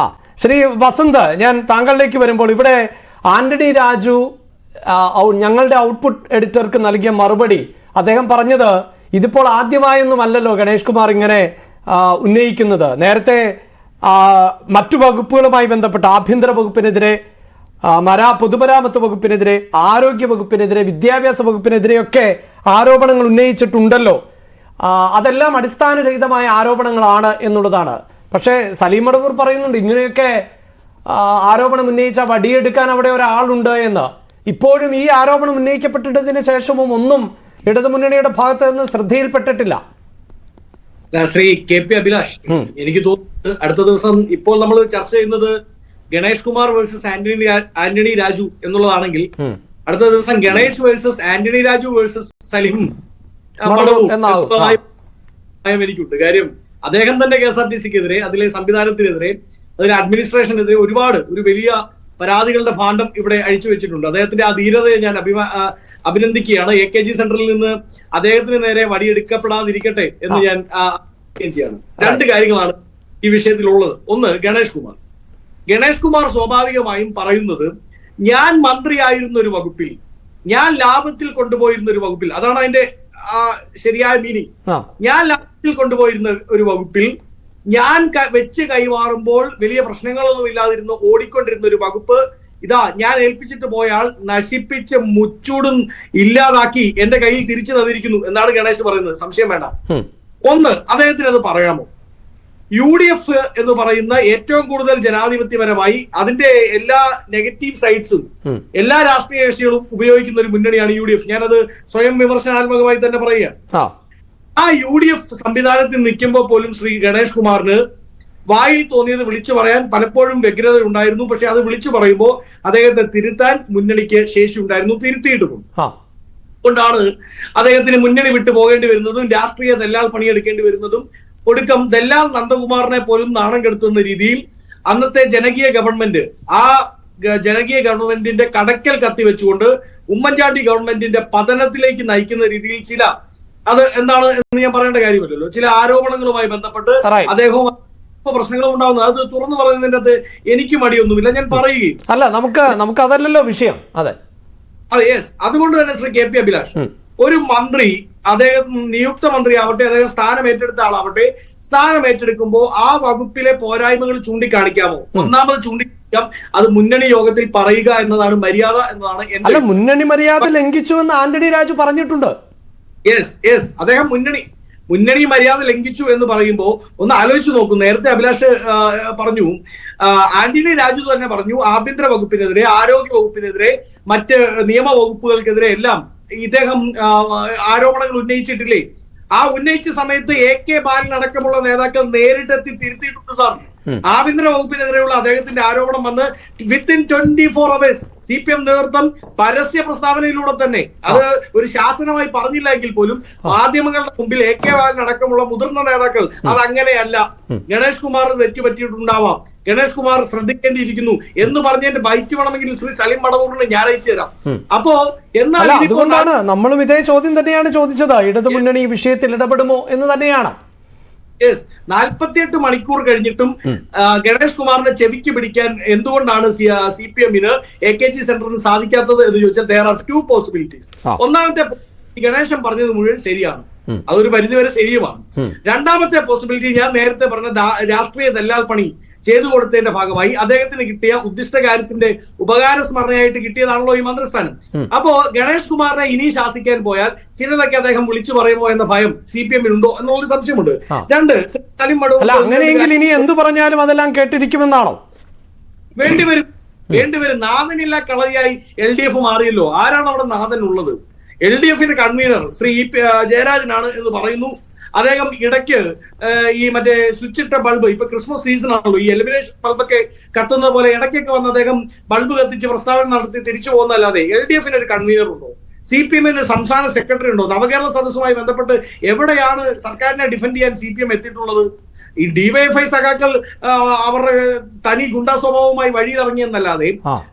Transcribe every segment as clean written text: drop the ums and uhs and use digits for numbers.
ആ ശ്രീ വസന്ത്, ഞാൻ താങ്കളിലേക്ക് വരുമ്പോൾ ഇവിടെ ആന്റണി രാജു ഞങ്ങളുടെ ഔട്ട്പുട്ട് എഡിറ്റർക്ക് നൽകിയ മറുപടി, അദ്ദേഹം പറഞ്ഞത് ഇതിപ്പോൾ ആദ്യമായൊന്നുമല്ലല്ലോ ഗണേഷ് കുമാർ ഇങ്ങനെ ഉന്നയിക്കുന്നത്. നേരത്തെ മറ്റു വകുപ്പുകളുമായി ബന്ധപ്പെട്ട് ആഭ്യന്തര വകുപ്പിനെതിരെ, പൊതുമരാമത്ത് വകുപ്പിനെതിരെ, ആരോഗ്യ വകുപ്പിനെതിരെ, വിദ്യാഭ്യാസ വകുപ്പിനെതിരെയൊക്കെ ആരോപണങ്ങൾ ഉന്നയിച്ചിട്ടുണ്ടല്ലോ. അതെല്ലാം അടിസ്ഥാനരഹിതമായ ആരോപണങ്ങളാണ് എന്നുള്ളതാണ്. പക്ഷേ സലീം മടവൂർ പറയുന്നുണ്ട് ഇങ്ങനെയൊക്കെ ആരോപണം ഉന്നയിച്ച വടിയെടുക്കാൻ അവിടെ ഒരാളുണ്ട് എന്ന്. ഇപ്പോഴും ഈ ആരോപണം ഉന്നയിക്കപ്പെട്ടിട്ടതിന് ശേഷവും ഒന്നും ഇടതുമുന്നണിയുടെ ഭാഗത്ത് നിന്ന് ശ്രദ്ധയിൽപ്പെട്ടിട്ടില്ല. ശ്രീ കെ പി അഭിലാഷ്, എനിക്ക് തോന്നുന്നത് അടുത്ത ദിവസം ഇപ്പോൾ നമ്മൾ ചർച്ച ചെയ്യുന്നത് ഗണേഷ് കുമാർ വേഴ്സസ് ആന്റണി രാജു എന്നുള്ളതാണെങ്കിൽ അടുത്ത ദിവസം ഗണേഷ് വേഴ്സസ് ആന്റണി രാജു വേഴ്സസ് സലീം എനിക്കുണ്ട്. കാര്യം അദ്ദേഹം തന്നെ KSRTCക്കെതിരെ, അതിലെ സംവിധാനത്തിനെതിരെ, അതിലെ അഡ്മിനിസ്ട്രേഷനെതിരെ ഒരു വലിയ പരാതികളുടെ ഭാണ്ഡം ഇവിടെ അഴിച്ചു വെച്ചിട്ടുണ്ട്. അദ്ദേഹത്തിന്റെ ആ ധീരതയെ ഞാൻ അഭിനന്ദിക്കുകയാണ്. AKG സെന്ററിൽ നിന്ന് അദ്ദേഹത്തിന് നേരെ വടിയെടുക്കപ്പെടാതിരിക്കട്ടെ എന്ന് ഞാൻ ചെയ്യാണ്. രണ്ട് കാര്യങ്ങളാണ് ഈ വിഷയത്തിലുള്ളത്. ഒന്ന്, ഗണേഷ് കുമാർ സ്വാഭാവികമായും പറയുന്നത് ഞാൻ മന്ത്രിയായിരുന്ന ഒരു വകുപ്പിൽ, ഞാൻ ലാഭത്തിൽ കൊണ്ടുപോയിരുന്ന ഒരു വകുപ്പിൽ, അതാണ് അതിന്റെ ശരിയായ മീനിങ്. ഞാൻ ലാഭത്തിൽ കൊണ്ടുപോയിരുന്ന ഒരു വകുപ്പിൽ ഞാൻ വെച്ച് കൈമാറുമ്പോൾ വലിയ പ്രശ്നങ്ങളൊന്നും ഇല്ലാതിരുന്ന ഓടിക്കൊണ്ടിരുന്ന ഒരു വകുപ്പ് ഇതാ ഞാൻ ഏൽപ്പിച്ചിട്ട് പോയാൽ നശിപ്പിച്ച് മുച്ചൂടും ഇല്ലാതാക്കി എന്റെ കയ്യിൽ തിരിച്ചു തന്നിരിക്കുന്നു എന്നാണ് ഗണേഷ് പറയുന്നത്. സംശയം വേണ്ട. ഒന്ന്, അദ്ദേഹത്തിന് അത് പറയാമോ? UDF എന്ന് പറയുന്ന ഏറ്റവും കൂടുതൽ ജനാധിപത്യപരമായി അതിന്റെ എല്ലാ നെഗറ്റീവ് സൈഡ്സും എല്ലാ രാഷ്ട്രീയ കക്ഷികളും ഉപയോഗിക്കുന്ന ഒരു മുന്നണിയാണ് UDF. ഞാനത് സ്വയം വിമർശനാത്മകമായി തന്നെ പറയുകയാണ്. ആ UDF സംവിധാനത്തിൽ നിൽക്കുമ്പോൾ പോലും ശ്രീ ഗണേഷ് കുമാറിന് വായിൽ തോന്നിയത് വിളിച്ചു പറയാൻ പലപ്പോഴും വ്യഗ്രത ഉണ്ടായിരുന്നു. പക്ഷെ അത് വിളിച്ചു പറയുമ്പോൾ അദ്ദേഹത്തെ തിരുത്താൻ മുന്നണിക്ക് ശേഷി ഉണ്ടായിരുന്നു, തിരുത്തിയിട്ടും. അതുകൊണ്ടാണ് അദ്ദേഹത്തിന് മുന്നണി വിട്ടു പോകേണ്ടി വരുന്നതും രാഷ്ട്രീയ ദല്ലാൽ പണിയെടുക്കേണ്ടി വരുന്നതും. ഒടുക്കം ദല്ലാൽ നന്ദകുമാറിനെ പോലും നാണം കെടുത്തുന്ന രീതിയിൽ അന്നത്തെ ജനകീയ ഗവൺമെന്റ്, ആ ജനകീയ ഗവൺമെന്റിന്റെ കടക്കൽ കത്തിവെച്ചുകൊണ്ട് ഉമ്മൻചാണ്ടി ഗവൺമെന്റിന്റെ പതനത്തിലേക്ക് നയിക്കുന്ന രീതിയിൽ ചില, അത് എന്താണ് എന്ന് ഞാൻ പറയേണ്ട കാര്യമല്ലല്ലോ, ചില ആരോപണങ്ങളുമായി ബന്ധപ്പെട്ട് അദ്ദേഹവും പ്രശ്നങ്ങളും ഉണ്ടാവുന്നത് അത് തുറന്നു പറയുന്നതിന്റെ അകത്ത് എനിക്ക് മടിയൊന്നുമില്ല, ഞാൻ പറയുകയും അല്ല. നമുക്ക് അതല്ലല്ലോ വിഷയം. അതെ, യെസ്. അതുകൊണ്ട് തന്നെ ശ്രീ കെ പി അഭിലാഷ്, ഒരു മന്ത്രി, അദ്ദേഹം നിയുക്ത മന്ത്രി ആവട്ടെ, അദ്ദേഹം സ്ഥാനം ഏറ്റെടുത്ത ആളാവട്ടെ, സ്ഥാനം ഏറ്റെടുക്കുമ്പോൾ ആ വകുപ്പിലെ പോരായ്മകൾ ചൂണ്ടിക്കാണിക്കാമോ? ഒന്നാമത് ചൂണ്ടിക്കാണിക്കാം, അത് മുന്നണി യോഗത്തിൽ പറയുക എന്നതാണ് മര്യാദ എന്നതാണ്. അല്ല, മുന്നണി മര്യാദ ലംഘിച്ചു എന്ന് ആന്റണി രാജു പറഞ്ഞിട്ടുണ്ട്. യെസ്, അദ്ദേഹം മുന്നണി മര്യാദ ലംഘിച്ചു എന്ന് പറയുമ്പോൾ ഒന്ന് ആലോചിച്ച് നോക്കൂ. നേരത്തെ അഭിലാഷ് പറഞ്ഞു, ആന്റണി രാജു തന്നെ പറഞ്ഞു, ആഭ്യന്തര വകുപ്പിനെതിരെ, ആരോഗ്യ വകുപ്പിനെതിരെ, മറ്റ് നിയമ വകുപ്പുകൾക്കെതിരെ എല്ലാം ഇദ്ദേഹം ആരോപണങ്ങൾ ഉന്നയിച്ചിട്ടില്ലേ? ആ ഉന്നയിച്ച സമയത്ത് AK ബാലൻ അടക്കമുള്ള നേതാക്കൾ നേരിട്ടെത്തി തിരുത്തിയിട്ടുണ്ട് സാർ. ആഭ്യന്തര വകുപ്പിനെതിരെയുള്ള അദ്ദേഹത്തിന്റെ ആരോപണം വന്ന് വിത്തിൻ 24 hours CPM നേതൃത്വം പരസ്യ പ്രസ്താവനയിലൂടെ തന്നെ, അത് ഒരു ശാസനമായി പറഞ്ഞില്ല എങ്കിൽ പോലും മാധ്യമങ്ങളുടെ മുമ്പിൽ AK ബാലൻ അടക്കമുള്ള മുതിർന്ന നേതാക്കൾ അതങ്ങനെയല്ല, ഗണേഷ് കുമാറിന് തെറ്റുപറ്റിയിട്ടുണ്ടാവാം, ഗണേഷ് കുമാർ ശ്രദ്ധിക്കേണ്ടിയിരിക്കുന്നു എന്ന് പറഞ്ഞതിന്റെ ബൈറ്റ് വേണമെങ്കിൽ ശ്രീ സലീം മടവൂറിന് ഞാൻ അയച്ചു തരാം. അപ്പോ എന്നാൽ അതുകൊണ്ടാണ് നമ്മളും ഇതേ ചോദ്യം തന്നെയാണ് ചോദിച്ചത്, ഇടതു മുന്നണി ഈ വിഷയത്തിൽ ഇടപെടുമോ എന്ന് തന്നെയാണ്. 48 മണിക്കൂർ കഴിഞ്ഞിട്ടും ഗണേഷ് കുമാറിന്റെ ചെവിക്ക് പിടിക്കാൻ എന്തുകൊണ്ടാണ് CPM-ന് AKG സെന്ററിന് സാധിക്കാത്തത് എന്ന് ചോദിച്ചാൽ there are two possibilities. ഒന്നാമത്തെ, ഗണേശൻ പറഞ്ഞത് മുഴുവൻ ശരിയാണ്, അതൊരു പരിധിവരെ ശരിയുമാണ്. രണ്ടാമത്തെ പോസിബിലിറ്റി, ഞാൻ നേരത്തെ പറഞ്ഞ രാഷ്ട്രീയ ദല്ലാൽ പണി ചെയ്തു കൊടുത്തതിന്റെ ഭാഗമായി അദ്ദേഹത്തിന് കിട്ടിയ ഉദ്ദിഷ്ട കാര്യത്തിന്റെ ഉപകാര സ്മരണയായിട്ട് കിട്ടിയതാണല്ലോ ഈ മന്ത്രിസ്ഥാനം. അപ്പോ ഗണേഷ് കുമാറിനെ ഇനി ശാസിക്കാൻ പോയാൽ ചിലതൊക്കെ അദ്ദേഹം വിളിച്ചു പറയുമോ എന്ന ഭയം CPM-നുണ്ടോ എന്നുള്ളൊരു സംശയമുണ്ട്. രണ്ട്, അങ്ങനെയെങ്കിൽ ഇനി എന്തു പറഞ്ഞാലും അതെല്ലാം കേട്ടിരിക്കുമെന്നാണോ? വേണ്ടിവരും. നാഥനില്ല കളരിയായി LDF മാറിയല്ലോ. ആരാണ് അവിടെ നാഥൻ ഉള്ളത്? LDF-ന്റെ കൺവീനർ ശ്രീ ജയരാജനാണ് എന്ന് പറയുന്നു. അദ്ദേഹം ഇടയ്ക്ക് ഈ മറ്റേ സ്വിച്ചിട്ട ബൾബ്, ഇപ്പൊ ക്രിസ്മസ് സീസൺ ആണല്ലോ, ഈ എലിമിനേഷൻ ബൾബൊക്കെ കത്തുന്ന പോലെ ഇടയ്ക്കൊക്കെ വന്ന് അദ്ദേഹം ബൾബ് കത്തിച്ച് പ്രസ്താവന നടത്തി തിരിച്ചു പോകുന്നല്ലാതെ LDF-ന് ഒരു കൺവീനർ ഉണ്ടോ? CPM-ന് സംസ്ഥാന സെക്രട്ടറി ഉണ്ടോ? നവകേരള സദസ്സുമായി ബന്ധപ്പെട്ട് എവിടെയാണ് സർക്കാരിനെ ഡിഫെൻഡ് ചെയ്യാൻ CPM എത്തിയിട്ടുള്ളത്? ഈ ഡിവൈഎഫ്ഐ സഖാക്കൾ അവരുടെ തനി ഗുണ്ടാ സ്വഭാവവുമായി വഴിയിറങ്ങിയെന്നല്ലാതെ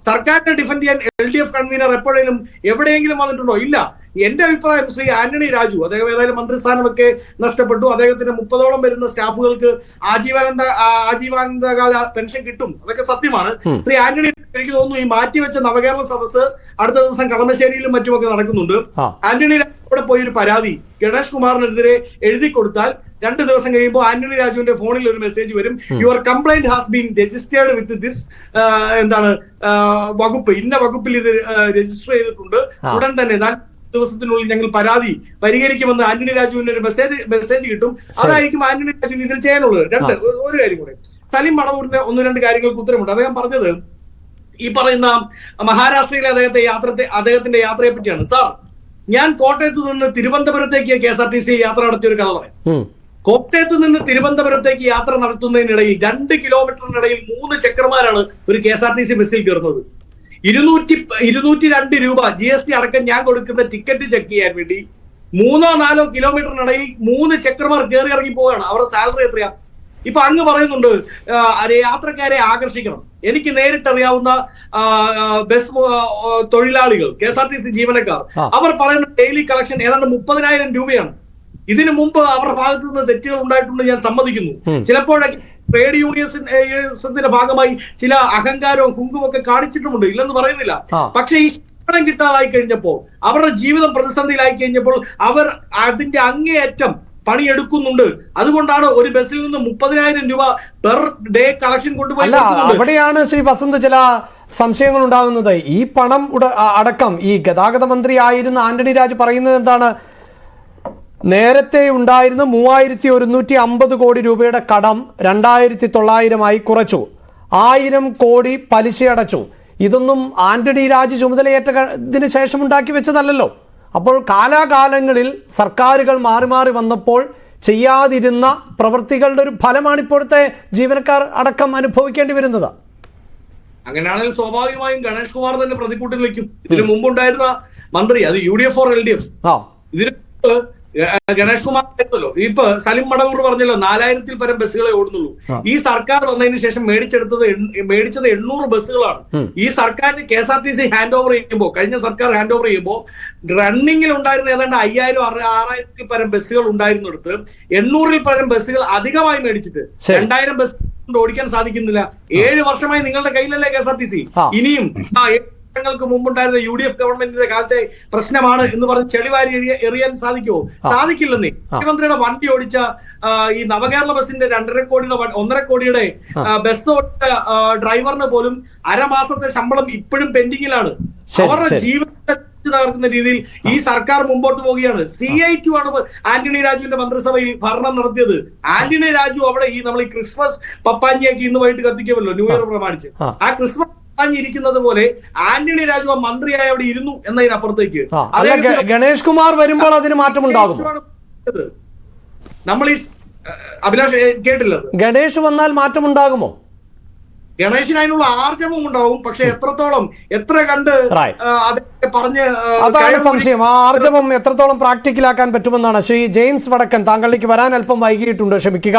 സർക്കാരിനെ ഡിഫെൻഡ് ചെയ്യാൻ LDF കൺവീനർ എപ്പോഴേലും എവിടെയെങ്കിലും വന്നിട്ടുണ്ടോ? ഇല്ല. എന്റെ അഭിപ്രായം ശ്രീ ആന്റണി രാജു, അദ്ദേഹം ഏതായാലും മന്ത്രിസ്ഥാനമൊക്കെ നഷ്ടപ്പെട്ടു, അദ്ദേഹത്തിന് 30ഓളം വരുന്ന സ്റ്റാഫുകൾക്ക് ആജീവാനന്ദകാല പെൻഷൻ കിട്ടും, അതൊക്കെ സത്യമാണ്. ശ്രീ ആന്റണി, എനിക്ക് തോന്നുന്നു ഈ മാറ്റിവെച്ച നവകേരള സദസ്സ് അടുത്ത ദിവസം കളമശ്ശേരിയിലും മറ്റുമൊക്കെ നടക്കുന്നുണ്ട്. ആന്റണി രാജുവിടെ പോയി ഒരു പരാതി ഗണേഷ് കുമാറിനെതിരെ എഴുതി കൊടുത്താൽ 2 ദിവസം കഴിയുമ്പോൾ ആന്റണി രാജുവിന്റെ ഫോണിൽ ഒരു മെസ്സേജ് വരും, your complaint has been registered with this വകുപ്പ്, ഇന്ന വകുപ്പിൽ ഇത് രജിസ്റ്റർ ചെയ്തിട്ടുണ്ട്, ഉടൻ തന്നെ ദിവസത്തിനുള്ളിൽ ഞങ്ങൾ പരാതി പരിഹരിക്കുമെന്ന് ആന്റണി രാജുവിന് ഒരു മെസ്സേജ് കിട്ടും. അതായിരിക്കും ആന്റണി രാജുവിന് ഇതിൽ ചെയ്യാനുള്ളത്. ഒരു കാര്യം കൂടെ, സലിം മടവൂരിന്റെ 1-2 കാര്യങ്ങൾക്ക് ഉത്തരമുണ്ട്. അദ്ദേഹം പറഞ്ഞത് ഈ പറയുന്ന മഹാരാഷ്ട്രയിലെ അദ്ദേഹത്തിന്റെ യാത്രയെ പറ്റിയാണ്. സാർ, ഞാൻ കോട്ടയത്ത് നിന്ന് തിരുവനന്തപുരത്തേക്ക് KSRTC യാത്ര നടത്തിയ ഒരു കഥ പറയാം. കോട്ടയത്ത് നിന്ന് തിരുവനന്തപുരത്തേക്ക് യാത്ര നടത്തുന്നതിനിടയിൽ 2 കിലോമീറ്ററിനിടയിൽ 3 ചെക്കർമാരാണ് ഒരു KSRTC ബസ്സിൽ കയറുന്നത്. 202 രൂപ GST അടക്കം ഞാൻ കൊടുക്കുന്ന ടിക്കറ്റ് ചെക്ക് ചെയ്യാൻ വേണ്ടി 3-4 കിലോമീറ്ററിനിടയിൽ 3 ചെക്കർമാർ കയറി ഇറങ്ങി പോവുകയാണ്. അവരുടെ സാലറി എത്രയാ? ഇപ്പൊ അങ്ങ് പറയുന്നുണ്ട് യാത്രക്കാരെ ആകർഷിക്കണം. എനിക്ക് നേരിട്ടറിയാവുന്ന ബസ് തൊഴിലാളികൾ, KSRTC ജീവനക്കാർ, അവർ പറയുന്ന ഡെയിലി കളക്ഷൻ ഏതാണ്ട് 30,000 രൂപയാണ്. ഇതിനു മുമ്പ് അവരുടെ ഭാഗത്ത് നിന്ന് തെറ്റുകൾ ഉണ്ടായിട്ടുണ്ട്, ഞാൻ സമ്മതിക്കുന്നു. ചിലപ്പോഴൊക്കെ ട്രേഡ് യൂണിയൻസിന്റെ ഭാഗമായി ചില അഹങ്കാരവും കുങ്കും ഒക്കെ കാണിച്ചിട്ടുമുണ്ട്, ഇല്ലെന്ന് പറയുന്നില്ല. പക്ഷെ ഈ ശമ്പളം കിട്ടാതായി കഴിഞ്ഞപ്പോ, അവരുടെ ജീവിതം പ്രതിസന്ധിയിലായി കഴിഞ്ഞപ്പോൾ അവർ അതിന്റെ അങ്ങേയറ്റം പണിയെടുക്കുന്നുണ്ട്. അതുകൊണ്ടാണ് ഒരു ബസ്സിൽ നിന്ന് 30,000 രൂപ പെർ ഡേ കളക്ഷൻ കൊണ്ടുപോയി. അവിടെയാണ് ശ്രീ വസന്ത് ചില സംശയങ്ങൾ ഉണ്ടാകുന്നത്. ഈ പണം അടക്കം ഈ ഗതാഗത മന്ത്രി ആയിരുന്ന ആന്റണി രാജു പറയുന്നത് എന്താണ്? നേരത്തെ ഉണ്ടായിരുന്ന 3,150 കോടി രൂപയുടെ കടം 2,900 കുറച്ചു, 1000 കോടി പലിശ അടച്ചു. ഇതൊന്നും ആന്റണി രാജു ചുമതലയേറ്റതിന് ശേഷം ഉണ്ടാക്കി വെച്ചതല്ലല്ലോ. അപ്പോൾ കാലാകാലങ്ങളിൽ സർക്കാരുകൾ മാറി മാറി വന്നപ്പോൾ ചെയ്യാതിരുന്ന പ്രവൃത്തികളുടെ ഒരു ഫലമാണ് ഇപ്പോഴത്തെ ജീവനക്കാർ അടക്കം അനുഭവിക്കേണ്ടി വരുന്നത്. അങ്ങനെയാണെങ്കിൽ സ്വാഭാവികമായും ഗണേഷ് കുമാർ തന്നെ പ്രതിക്കൂട്ടിൽ നിൽക്കും. ഇതിനു മുമ്പുണ്ടായിരുന്ന മന്ത്രി, അത് UDF or LDF, ഇതിന് ഗണേഷ് കുമാർ ആയിരുന്നല്ലോ. ഇപ്പൊ സലിം മടവൂർ പറഞ്ഞല്ലോ 4000-ൽ പരം ബസ്സുകളെ ഓടുന്നുള്ളൂ. ഈ സർക്കാർ വന്നതിന് ശേഷം മേടിച്ചത് 800 ബസ്സുകളാണ്. ഈ സർക്കാരിന് KSRTC ഹാൻഡ് ഓവർ ചെയ്യുമ്പോൾ, കഴിഞ്ഞ സർക്കാർ ഹാൻഡ് ഓവർ ചെയ്യുമ്പോൾ റണ്ണിങ്ങിൽ ഉണ്ടായിരുന്ന ഏതാണ്ട് 5,000-6,000-ൽ പരം ബസ്സുകൾ ഉണ്ടായിരുന്നിടത്ത് 800-ൽ പരം ബസ്സുകൾ അധികമായി മേടിച്ചിട്ട് 2000 ബസ് കൊണ്ട് ഓടിക്കാൻ സാധിക്കുന്നില്ല. 7 വർഷമായി നിങ്ങളുടെ കയ്യിലല്ലേ KSRTC. ഇനിയും ങ്ങൾക്ക് മുമ്പുണ്ടായിരുന്ന UDF ഗവൺമെന്റിന്റെ കാലത്തെ പ്രശ്നമാണ് എന്ന് പറഞ്ഞ് ചെളിവാരി എറിയാൻ സാധിക്കുമോ? സാധിക്കില്ലെന്നേ. മുഖ്യമന്ത്രിയുടെ വണ്ടി ഓടിച്ച ഈ നവകേരള ബസിന്റെ 1.5 കോടിയുടെ ബസ് ഓടിച്ച ഡ്രൈവറിന് പോലും 1/2 മാസത്തെ ശമ്പളം ഇപ്പോഴും പെൻഡിങ്ങിലാണ്. അവരുടെ ജീവിതത്തെ തകർക്കുന്ന രീതിയിൽ ഈ സർക്കാർ മുമ്പോട്ട് പോവുകയാണ്. CI2 ആണ് ആന്റണി രാജുവിന്റെ മന്ത്രിസഭയിൽ ഭരണം നടത്തിയത്. ആന്റണി രാജു അവിടെ നമ്മൾ ഈ ക്രിസ്മസ് പപ്പാഞ്ഞിയൊക്കെ ഇന്ന് വൈകിട്ട് കത്തിക്കുമല്ലോ, ന്യൂ ഇയർ പ്രമാണിച്ച്. ആ ക്രിസ്മസ് ഇരിക്കുന്നത് പോലെ ആന്റണി രാജു മന്ത്രിയായി അവിടെ ഇരുന്നു എന്നതിനപ്പുറത്തേക്ക് ഗണേഷ് കുമാർ വരുമ്പോൾ അതിന് മാറ്റമുണ്ടാകും. നമ്മൾ ഈ അഭിലാഷ് കേട്ടില്ലത്, ഗണേഷ് വന്നാൽ മാറ്റമുണ്ടാകുമോ? ഗണേശിന് അതിനുള്ള ആർജവം ഉണ്ടാവും. പക്ഷെ എത്ര കണ്ട് പറഞ്ഞ് അതാണ് സംശയം. ആ ആർജവം എത്രത്തോളം പ്രാക്ടിക്കലാക്കാൻ പറ്റുമെന്നാണ്. ശ്രീ ജെയിംസ് വടക്കൻ, താങ്കളിലേക്ക് വരാൻ അല്പം വൈകിയിട്ടുണ്ട്, ക്ഷമിക്കുക.